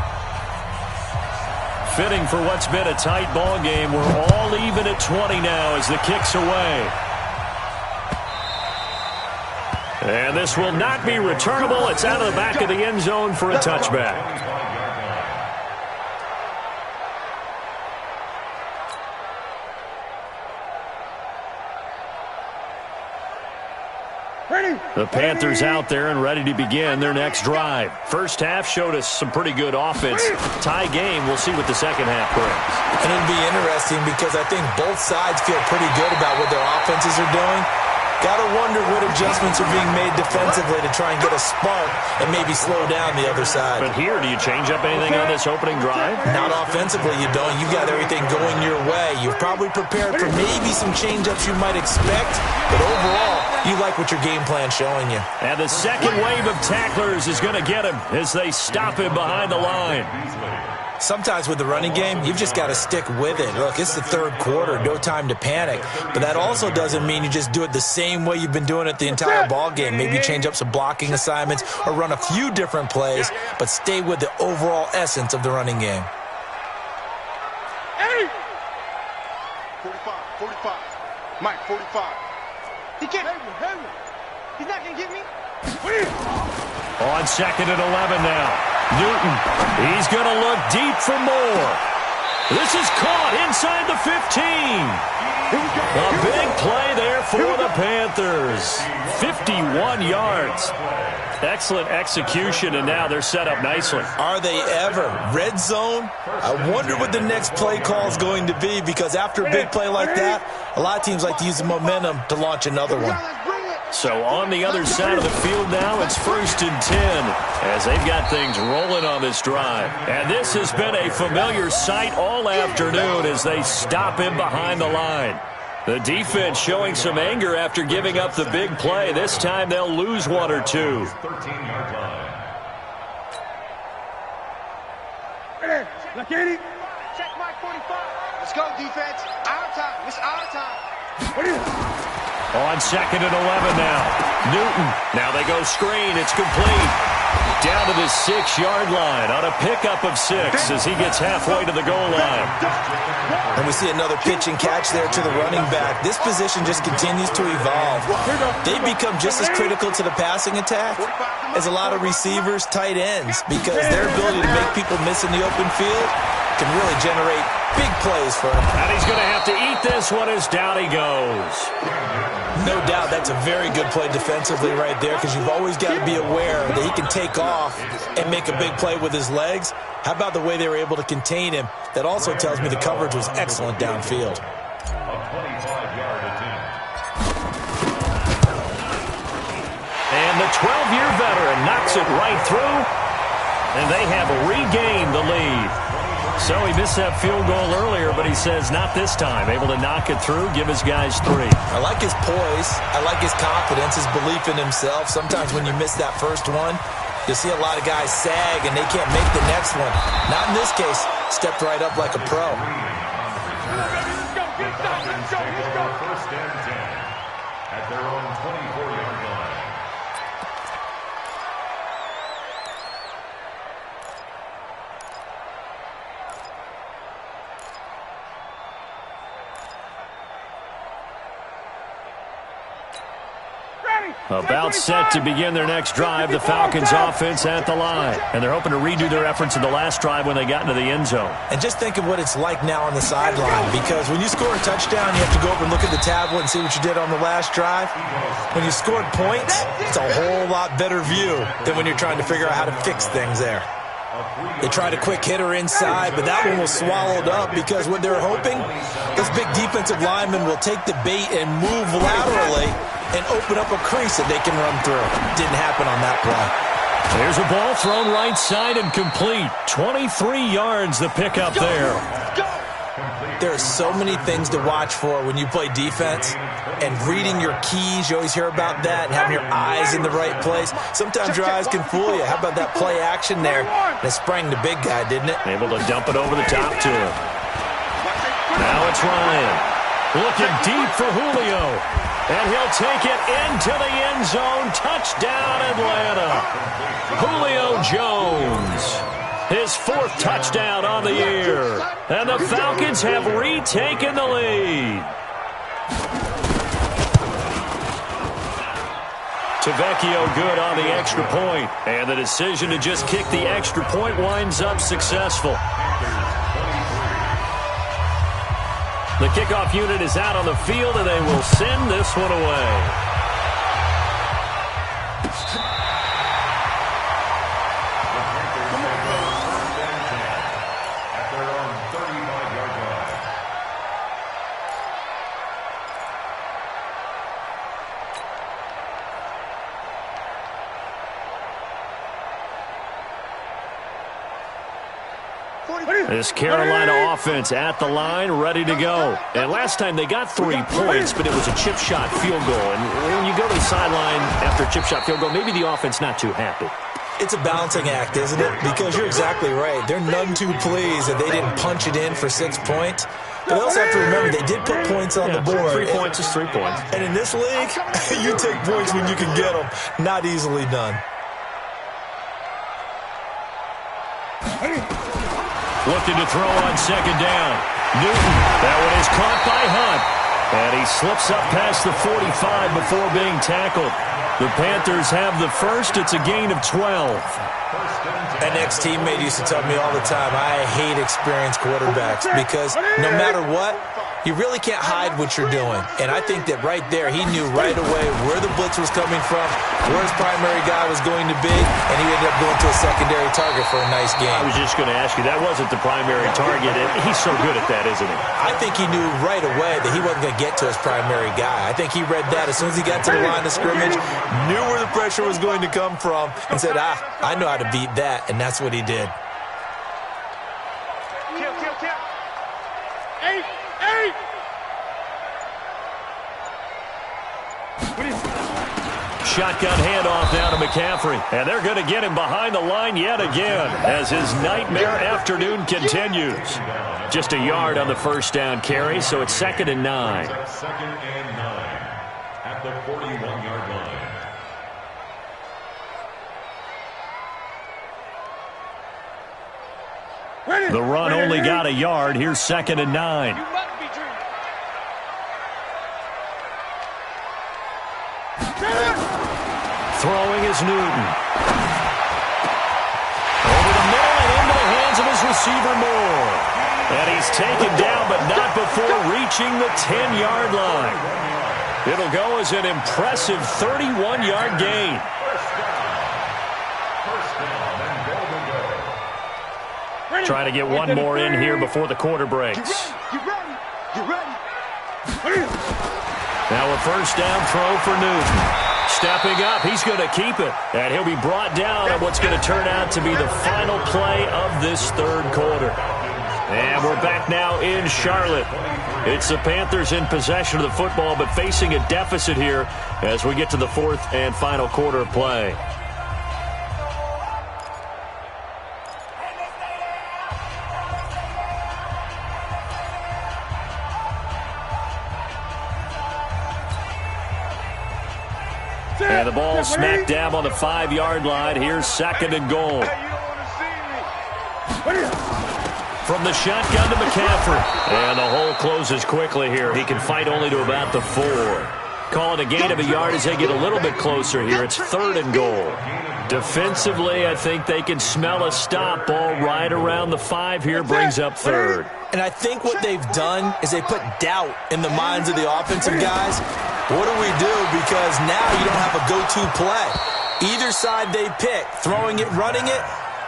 Speaker 1: Fitting for what's been a tight ball game. We're all even at 20 now as the kick's away. And this will not be returnable. It's out of the back of the end zone for a touchback. The Panthers out there and ready to begin their next drive. First half showed us some pretty good offense. Tie game, we'll see what the second half brings.
Speaker 2: And it'll be interesting because I think both sides feel pretty good about what their offenses are doing. Gotta wonder what adjustments are being made defensively to try and get a spark and maybe slow down the other side.
Speaker 4: But here, do you change up anything on this opening drive?
Speaker 2: Not offensively, you don't. You've got everything going your way. You've probably prepared for maybe some change-ups you might expect, but overall, you like what your game plan's showing you.
Speaker 1: And the second wave of tacklers is going to get him as they stop him behind the line.
Speaker 2: Sometimes with the running game, you've just got to stick with it. Look, it's the third quarter, no time to panic. But that also doesn't mean you just do it the same way you've been doing it the entire ball game. Maybe change up some blocking assignments or run a few different plays, but stay with the overall essence of the running game.
Speaker 6: 45. Mike, 45. He can't. He's not going to get me.
Speaker 1: On second and 11 now. Newton, he's going to look deep for more. This is caught inside the 15. A big play there for the Panthers. 51 yards. Excellent execution, and now they're set up nicely.
Speaker 2: Are they ever? Red zone? I wonder what the next play call is going to be, because after a big play like that, a lot of teams like to use the momentum to launch another one.
Speaker 1: So on the other side of the field now, it's 1st and 10 as they've got things rolling on this drive. And this has been a familiar sight all afternoon as they stop him behind the line. The defense showing some anger after giving up the big play. This time they'll lose one or two.
Speaker 3: 13-yard line.
Speaker 6: Check Mike 45. Let's go, defense. Our time. It's our time.
Speaker 1: On second and 11 now. Newton. Now they go screen. It's complete. Down to the 6-yard line on a pickup of 6 as he gets halfway to the goal line.
Speaker 2: And we see another pitch and catch there to the running back. This position just continues to evolve. They become just as critical to the passing attack as a lot of receivers, tight ends, because their ability to make people miss in the open field can really generate big plays for him.
Speaker 1: And he's going to have to eat this one as down he goes.
Speaker 2: No doubt that's a very good play defensively right there, because you've always got to be aware that he can take off and make a big play with his legs. How about the way they were able to contain him? That also tells me the coverage was excellent downfield.
Speaker 3: A 25-yard attempt.
Speaker 1: And the 12-year veteran knocks it right through, and they have regained the lead. So he missed that field goal earlier, but he says not this time. Able to knock it through, give his guys 3.
Speaker 2: I like his poise. I like his confidence, his belief in himself. Sometimes when you miss that first one, you'll see a lot of guys sag and they can't make the next one. Not in this case. Stepped right up like a pro.
Speaker 3: Let's go. 1st and 10 at their own 24-yard line.
Speaker 1: About set to begin their next drive, the Falcons offense at the line. And they're hoping to redo their efforts in the last drive when they got into the end zone.
Speaker 2: And just think of what it's like now on the sideline, because when you score a touchdown, you have to go over and look at the tablet and see what you did on the last drive. When you scored points, it's a whole lot better view than when you're trying to figure out how to fix things there. They tried a quick hitter inside, but that one was swallowed up, because what they're hoping, this big defensive lineman will take the bait and move laterally and open up a crease that they can run through. Didn't happen on that play.
Speaker 1: There's a ball thrown right side and complete. 23 yards the pickup there.
Speaker 2: There are so many things to watch for when you play defense, and reading your keys, you always hear about that, and having your eyes in the right place. Sometimes your eyes can fool you. How about that play action there? That sprang the big guy, didn't it?
Speaker 1: Able to dump it over the top to him. Now it's Ryan. Looking deep for Julio. And he'll take it into the end zone. Touchdown, Atlanta. Julio Jones. His 4th touchdown on the year. And the Falcons have retaken the lead. Tavecchio good on the extra point. And the decision to just kick the extra point winds up successful. The kickoff unit is out on the field, and they will send this one away.
Speaker 3: At their own 35-yard line.
Speaker 1: This Carolina offense at the line, ready to go. And last time they got 3 points, but it was a chip shot field goal. And when you go to the sideline after a chip shot field goal, maybe the offense not too happy.
Speaker 2: It's a balancing act, isn't it? Because you're exactly right. They're none too pleased that they didn't punch it in for 6 points. But they also have to remember they did put points on the board.
Speaker 1: 3 points is 3 points.
Speaker 2: And in this league, you take points when you can get them. Not easily done.
Speaker 1: Looking to throw on second down. Newton. That one is caught by Hunt. And he slips up past the 45 before being tackled. The Panthers have the first. It's a gain of 12.
Speaker 2: An ex-teammate used to tell me all the time, I hate experienced quarterbacks because no matter what, you really can't hide what you're doing. And I think that right there, he knew right away where the blitz was coming from, where his primary guy was going to be, and he ended up going to a secondary target for a nice game.
Speaker 1: I was just going to ask you, that wasn't the primary target. He's so good at that, isn't he?
Speaker 2: I think he knew right away that he wasn't going to get to his primary guy. I think he read that as soon as he got to the line of scrimmage, knew where the pressure was going to come from, and said, I know how to beat that, and that's what he did.
Speaker 1: Shotgun handoff now to McCaffrey. And they're going to get him behind the line yet again as his nightmare afternoon continues. Just a yard on the first down carry, so it's 2nd and 9.
Speaker 3: 2nd and 9 at the 41-yard line.
Speaker 1: The run only got a yard. Here's 2nd and 9. Throwing is Newton. Over the middle and into the hands of his receiver Moore. And he's taken down, but not before reaching the 10-yard line. It'll go as an impressive 31-yard gain. Trying to get one more in here before the quarter breaks. Now a first down throw for Newton. Stepping up, he's going to keep it. And he'll be brought down on what's going to turn out to be the final play of this third quarter. And we're back now in Charlotte. It's the Panthers in possession of the football, but facing a deficit here as we get to the fourth and final quarter of play. And the ball smack dab on the 5-yard line. Here's 2nd and goal. From the shotgun to McCaffrey. And the hole closes quickly here. He can fight only to about the 4. Call it a gain of a yard as they get a little bit closer here. It's 3rd and goal. Defensively, I think they can smell a stop. Ball right around the 5 here, brings up 3rd.
Speaker 2: And I think what they've done is they put doubt in the minds of the offensive guys. What do we do? Because now you don't have a go-to play. Either side they pick, throwing it, running it,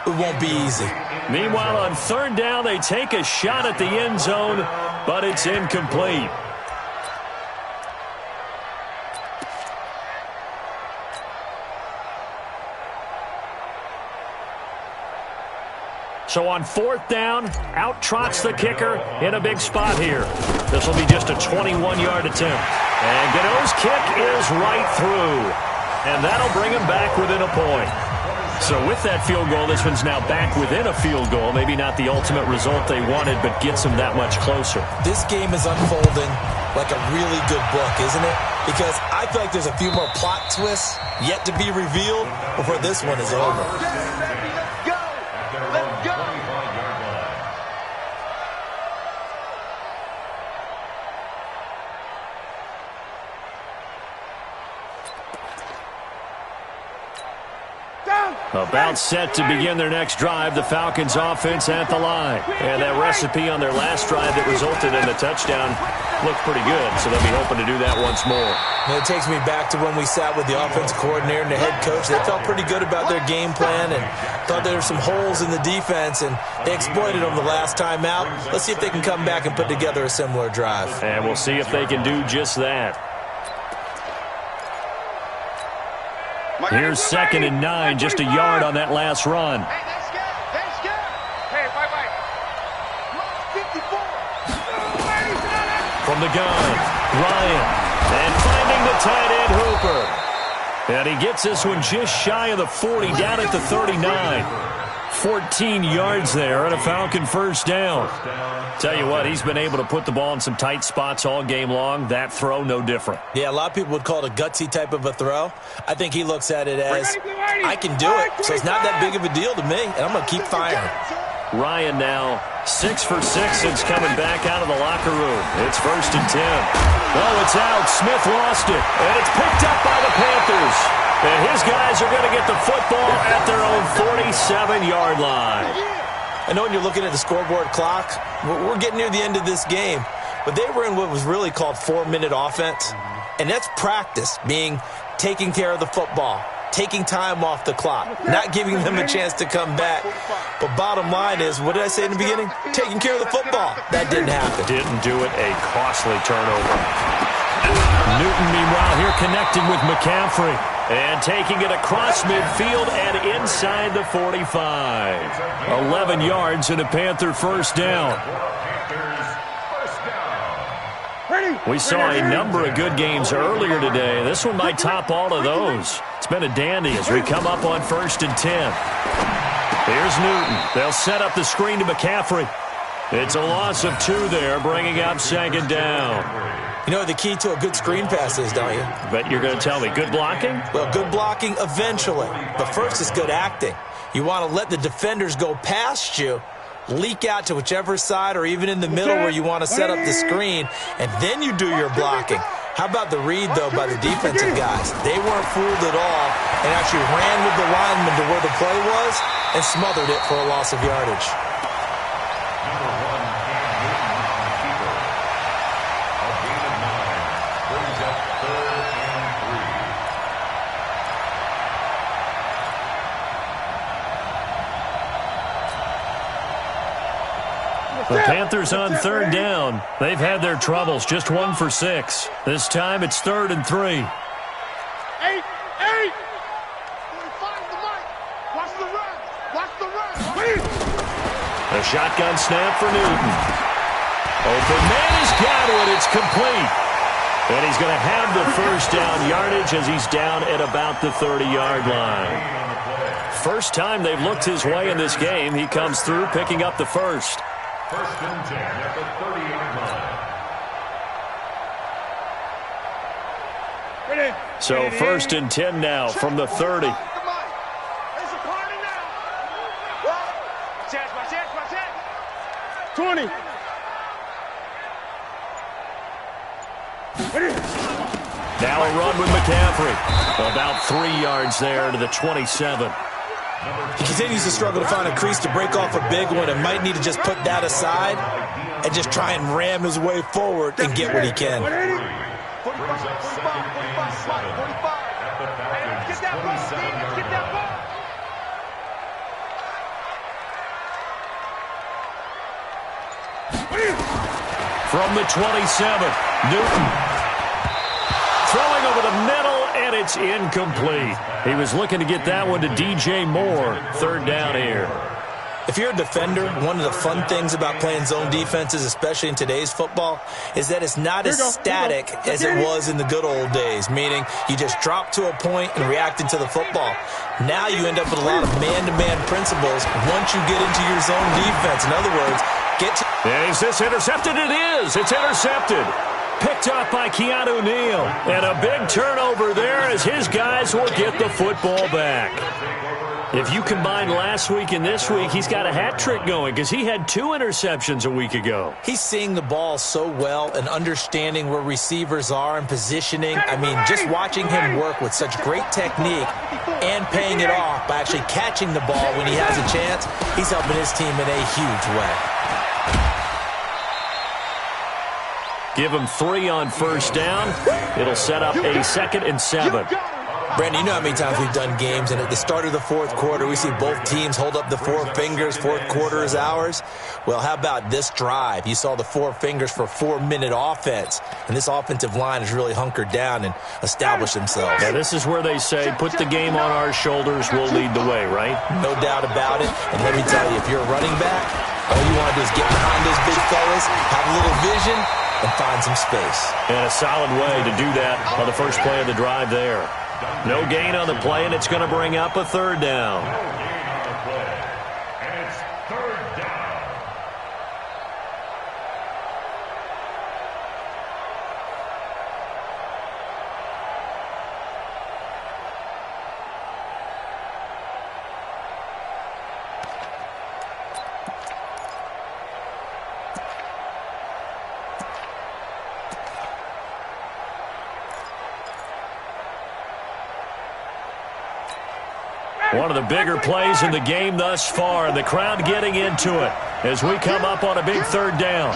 Speaker 2: it won't be easy.
Speaker 1: Meanwhile, on 3rd down, they take a shot at the end zone, but it's incomplete. So on 4th down, out trots the kicker in a big spot here. This will be just a 21-yard attempt. And Gano's kick is right through. And that'll bring him back within a point. So with that field goal, this one's now back within a field goal. Maybe not the ultimate result they wanted, but gets them that much closer.
Speaker 2: This game is unfolding like a really good book, isn't it? Because I feel like there's a few more plot twists yet to be revealed before this one is over.
Speaker 1: About set to begin their next drive, the Falcons offense at the line. And that recipe on their last drive that resulted in the touchdown looked pretty good, so they'll be hoping to do that once more.
Speaker 2: And it takes me back to when we sat with the offensive coordinator and the head coach. They felt pretty good about their game plan and thought there were some holes in the defense, and they exploited them the last time out. Let's see if they can come back and put together a similar drive.
Speaker 1: And we'll see if they can do just that. Here's 2nd and 9, just a yard on that last run.
Speaker 6: Hey, bye-bye.
Speaker 1: From the gun, Ryan. And finding the tight end, Hooper. And he gets this one just shy of the 40, down at the 39. 14 yards there and a Falcon first down. Tell you what, he's been able to put the ball in some tight spots all game long. That throw, no different.
Speaker 2: Yeah, a lot of people would call it a gutsy type of a throw. I think he looks at it as, I can do it, so it's not that big of a deal to me, and I'm going to keep firing.
Speaker 1: Ryan now 6 for 6 since coming back out of the locker room. It's 1st and 10. Oh, it's out. Smith lost it, and it's picked up by the Panthers. And his guys are going to get the football at their own 47-yard line.
Speaker 2: I know when you're looking at the scoreboard clock, we're getting near the end of this game, but they were in what was really called 4-minute offense, and that's practice, being taking care of the football, taking time off the clock, not giving them a chance to come back. But bottom line is, what did I say in the beginning? Taking care of the football. That didn't happen.
Speaker 1: Didn't do it. A costly turnover. Newton, meanwhile, here connecting with McCaffrey. And taking it across midfield and inside the 45. 11 yards and a Panther first down. We saw a number of good games earlier today. This one might top all of those. It's been a dandy as we come up on 1st and 10. Here's Newton. They'll set up the screen to McCaffrey. It's a loss of 2 there, bringing up 2nd down.
Speaker 2: You know what the key to a good screen pass is, don't you?
Speaker 1: Bet you're going to tell me. Good blocking?
Speaker 2: Well, good blocking eventually. But first is good acting. You want to let the defenders go past you, leak out to whichever side or even in the middle where you want to set up the screen, and then you do your blocking. How about the read, though, by the defensive guys? They weren't fooled at all and actually ran with the lineman to where the play was and smothered it for a loss of yardage.
Speaker 1: The Panthers on 3rd down. They've had their troubles, just 1 for 6. This time it's 3rd and 3.
Speaker 6: 8. Find the mic. Watch the run. Watch the run.
Speaker 1: A shotgun snap for Newton. Open man has got it. It's complete. And he's going to have the first down yardage as he's down at about the 30-yard line. First time they've looked his way in this game. He comes through picking up the first.
Speaker 3: 1st and 10 at the 30-yard line.
Speaker 1: So 1st and 10 now from the 30.
Speaker 6: It's a party now. Watch out. 20.
Speaker 1: Now a run with McCaffrey. About 3 yards there to the 27.
Speaker 2: He continues to struggle to find a crease to break off a big one and might need to just put that aside and just try and ram his way forward and get what he can.
Speaker 6: 45. Get that ball, Steve. Get that ball.
Speaker 1: From the 27, Newton. Throwing over the middle, and it's incomplete. He was looking to get that one to DJ Moore. 3rd down here.
Speaker 2: If you're a defender, one of the fun things about playing zone defenses, especially in today's football, is that it's not as static as it was in the good old days, meaning you just drop to a point and react into the football. Now you end up with a lot of man-to-man principles once you get into your zone defense. In other words, get to...
Speaker 1: Is this intercepted? It is. It's intercepted. Picked up by Keanu Neal. And a big turnover there as his guys will get the football back. If you combine last week and this week, he's got a hat trick going because he had 2 interceptions a week ago.
Speaker 2: He's seeing the ball so well and understanding where receivers are and positioning. I mean, just watching him work with such great technique and paying it off by actually catching the ball when he has a chance, he's helping his team in a huge way.
Speaker 1: Give him 3 on 1st down. It'll set up a 2nd and 7.
Speaker 2: Brandon, you know how many times we've done games, and at the start of the 4th quarter, we see both teams hold up the 4 fingers, 4th quarter is ours. Well, how about this drive? You saw the 4 fingers for 4-minute offense, and this offensive line has really hunkered down and established themselves.
Speaker 1: Now, this is where they say, put the game on our shoulders, we'll lead the way, right?
Speaker 2: No doubt about it, and let me tell you, if you're a running back, all you want to do is get behind those big fellas, have a little vision, and find some space.
Speaker 1: And a solid way to do that on the first play of the drive there. No gain on the play, and it's going to bring up a third down.
Speaker 3: No gain on the play. And it's third down.
Speaker 1: One of the bigger plays in the game thus far, and the crowd getting into it as we come up on a big third down.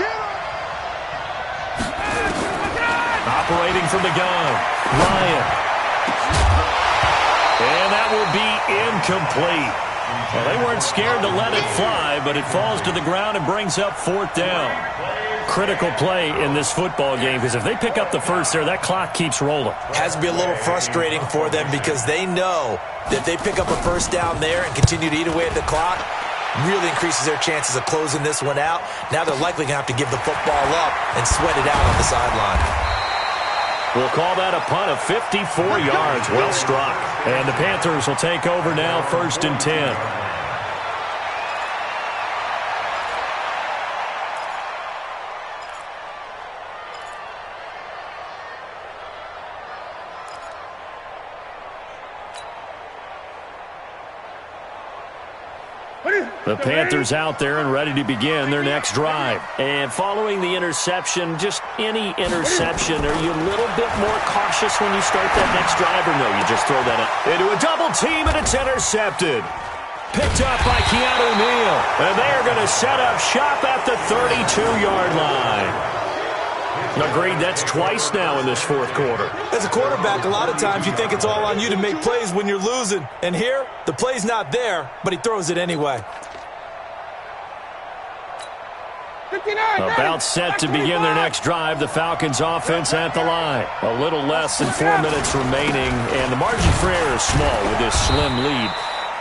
Speaker 1: Operating from the gun, Ryan. And that will be incomplete. Well, they weren't scared to let it fly, but it falls to the ground and brings up fourth down. Critical play in this football game, because if they pick up the first there, that clock keeps rolling.
Speaker 2: Has to be a little frustrating for them because they know that if they pick up a first down there and continue to eat away at the clock, really increases their chances of closing this one out. Now they're likely going to have to give the football up and sweat it out on the sideline.
Speaker 1: We'll call that a punt of 54 yards. Well struck. And the Panthers will take over now, 1st and 10. The Panthers out there and ready to begin their next drive.
Speaker 4: And following the interception, just any interception, are you a little bit more cautious when you start that next drive, or no, you just throw that up?
Speaker 1: Into a double team, and it's intercepted. Picked up by Keanu Neal. And they are going to set up shop at the 32-yard line. Agreed, that's twice now in this fourth quarter.
Speaker 2: As a quarterback, a lot of times you think it's all on you to make plays when you're losing. And here, the play's not there, but he throws it anyway.
Speaker 1: About set to begin their next drive, the Falcons offense at the line. A little less than 4 minutes remaining, and the margin for error is small with this slim lead.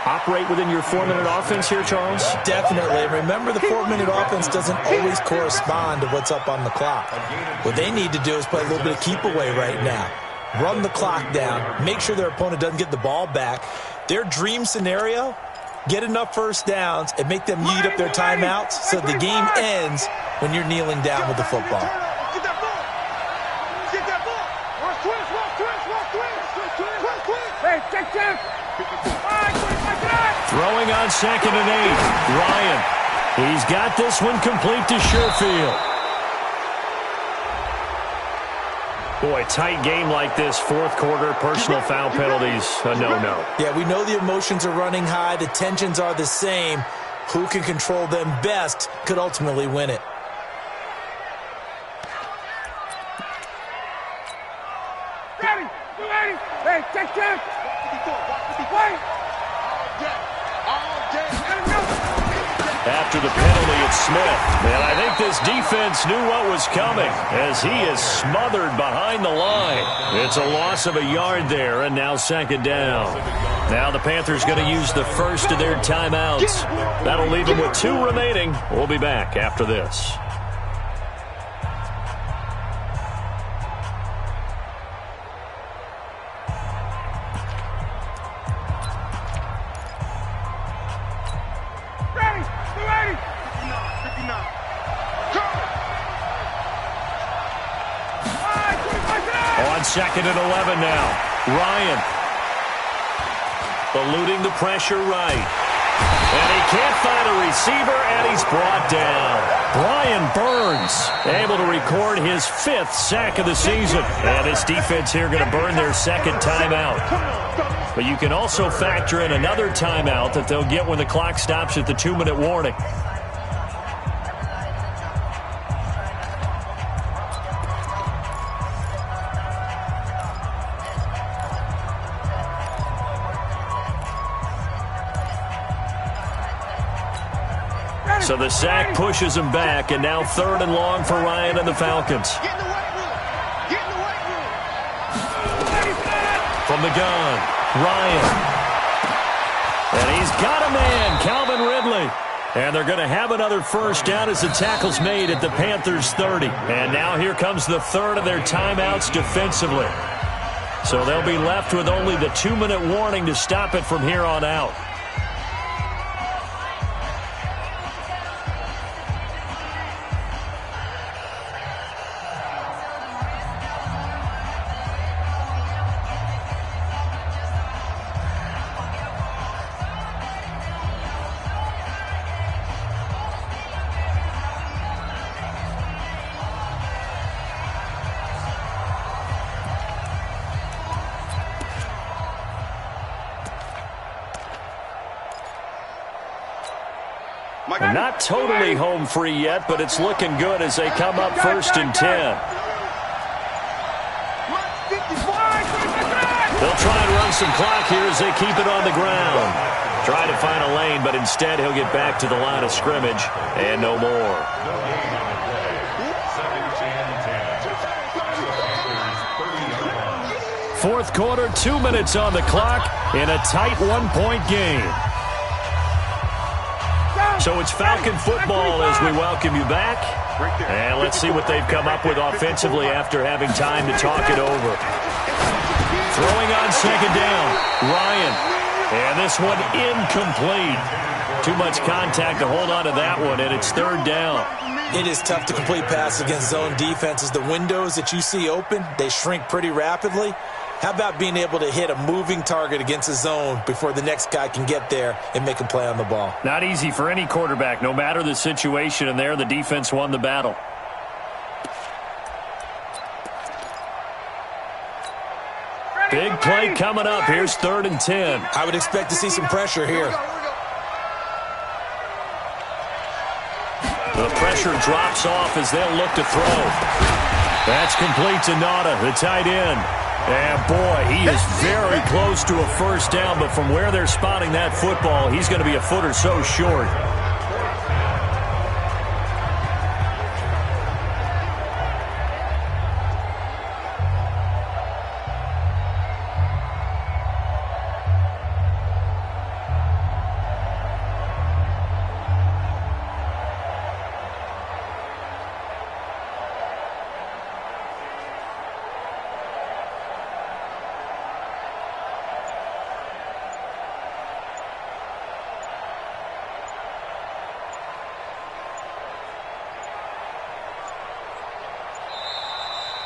Speaker 1: Operate within your 4-minute offense here, Charles?
Speaker 2: Definitely. Remember, the 4-minute offense doesn't always correspond to what's up on the clock. What they need to do is play a little bit of keep away right now. Run the clock down. Make sure their opponent doesn't get the ball back. Their dream scenario, get enough first downs and make them eat up their timeouts so the game ends when you're kneeling down with the football.
Speaker 6: Get that ball. Get that ball. Hey, check.
Speaker 1: Throwing on 2nd and 8. Ryan. He's got this one complete to Sherfield. Boy, tight game like this, fourth quarter, personal foul penalties, a no-no.
Speaker 2: Yeah, we know the emotions are running high. The tensions are the same. Who can control them best could ultimately win it.
Speaker 6: Ready. Hey, check. Wait. All day.
Speaker 1: After the penalty, it's Smith. And I think this defense knew what was coming as he is smothered behind the line. It's a loss of a yard there, and now 2nd down. Now the Panthers going to use the first of their timeouts. That'll leave them with 2 remaining. We'll be back after this. On 2nd and 11 now. Ryan. Eluding the pressure right. And he can't find a receiver, and he's brought down. Brian Burns able to record his 5th sack of the season. And his defense here going to burn their 2nd timeout. But you can also factor in another timeout that they'll get when the clock stops at the 2-minute warning. So the sack pushes him back, and now 3rd and long for Ryan and the Falcons.
Speaker 6: Get in the weight room.
Speaker 1: From the gun, Ryan. And he's got a man, Calvin Ridley. And they're going to have another first down as the tackle's made at the Panthers' 30. And now here comes the third of their timeouts defensively. So they'll be left with only the 2-minute warning to stop it from here on out. Not totally home free yet, but it's looking good as they come up 1st and 10. They'll try and run some clock here as they keep it on the ground. Try to find a lane, but instead he'll get back to the line of scrimmage and no more. Fourth quarter, 2 minutes on the clock in a tight 1-point game. So it's Falcon football as we welcome you back. And let's see what they've come up with offensively after having time to talk it over. Throwing on second down, Ryan. And this one incomplete. Too much contact to hold on to that one, and it's third down.
Speaker 2: It is tough to complete passes against zone defenses. The windows that you see open, they shrink pretty rapidly. How about being able to hit a moving target against a zone before the next guy can get there and make a play on the ball?
Speaker 1: Not easy for any quarterback, no matter the situation, and there the defense won the battle. Big play coming up. Here's 3rd and 10.
Speaker 2: I would expect to see some pressure here.
Speaker 1: The pressure drops off as they'll look to throw. That's complete to Nauta, the tight end. And, boy, he is very close to a first down, but from where they're spotting that football, he's going to be a foot or so short.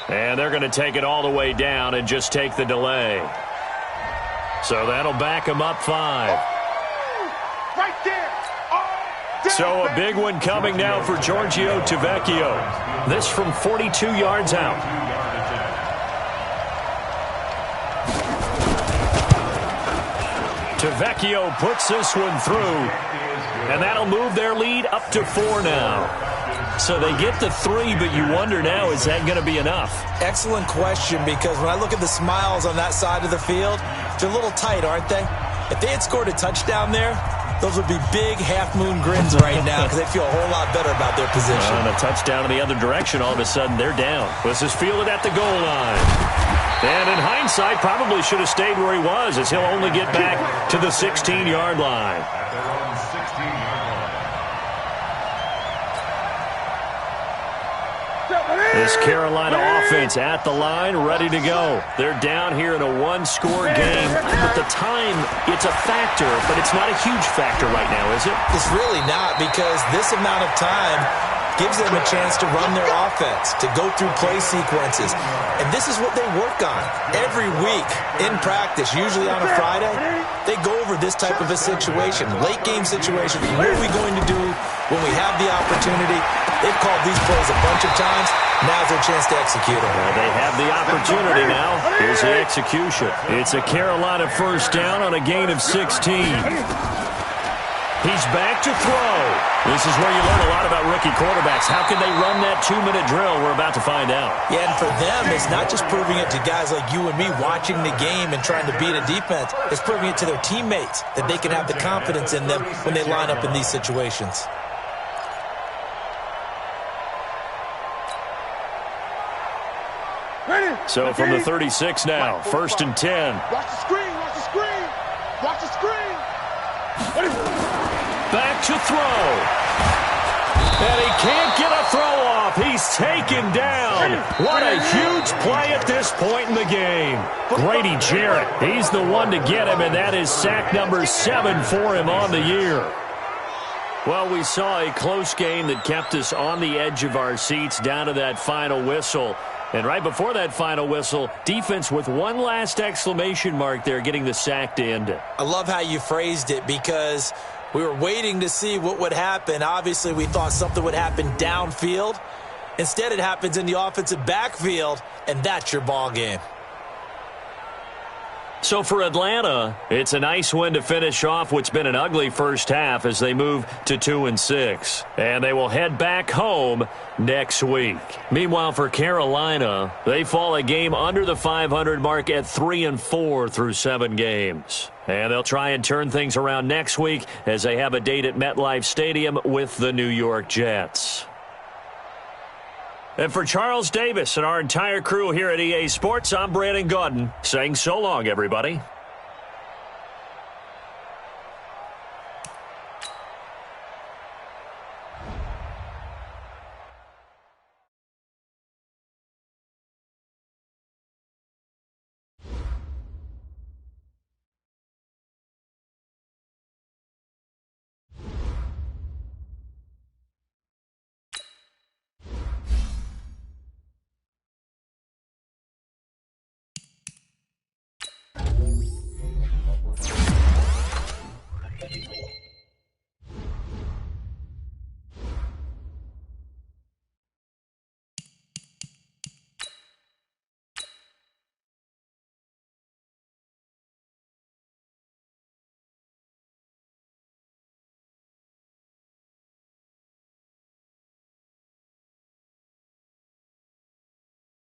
Speaker 1: And they're going to take it all the way down and just take the delay. So that'll back them up 5.
Speaker 6: Right there.
Speaker 1: So a big one coming now for Giorgio Tavecchio. This from 42 yards out. Tavecchio puts this one through. And that'll move their lead up to 4 now. So they get the 3, but you wonder now, is that going to be enough?
Speaker 2: Excellent question, because when I look at the smiles on that side of the field, they're a little tight, aren't they? If they had scored a touchdown there, those would be big half-moon grins right now because they feel a whole lot better about their position.
Speaker 1: And a touchdown in the other direction, all of a sudden they're down. This is fielded at the goal line. And in hindsight, probably should have stayed where he was, as he'll only get back to the 16-yard line. This Carolina offense at the line, ready to go. They're down here in a one-score game. But the time, it's a factor, but it's not a huge factor right now, is it?
Speaker 2: It's really not, because this amount of time gives them a chance to run their offense, to go through play sequences. And this is what they work on every week in practice, usually on a Friday. They go over this type of a situation, late-game situation. What are we going to do when we have the opportunity? They've called these plays a bunch of times. Now's their chance to execute them.
Speaker 1: Well, they have the opportunity now. Here's the execution. It's a Carolina first down on a gain of 16. He's back to throw. This is where you learn a lot about rookie quarterbacks. How can they run that 2-minute drill? We're about to find out.
Speaker 2: Yeah, and for them, it's not just proving it to guys like you and me watching the game and trying to beat a defense. It's proving it to their teammates that they can have the confidence in them when they line up in these situations.
Speaker 1: So from the 36 now, 1st and 10.
Speaker 6: Watch the screen, watch the screen, watch the screen.
Speaker 1: back to throw. And he can't get a throw off. He's taken down. What a huge play at this point in the game. Grady Jarrett, he's the one to get him, and that is sack number 7 for him on the year. Well, we saw a close game that kept us on the edge of our seats down to that final whistle. And right before that final whistle, defense with one last exclamation mark there, getting the sack to end it.
Speaker 2: I love how you phrased it, because we were waiting to see what would happen. Obviously, we thought something would happen downfield. Instead, it happens in the offensive backfield, and that's your ball game.
Speaker 1: So for Atlanta, it's a nice win to finish off what's been an ugly first half as they move to 2-6. And they will head back home next week. Meanwhile, for Carolina, they fall a game under the 500 mark at 3-4 through 7 games. And they'll try and turn things around next week as they have a date at MetLife Stadium with the New York Jets. And for Charles Davis and our entire crew here at EA Sports, I'm Brandon Gaudin saying so long, everybody.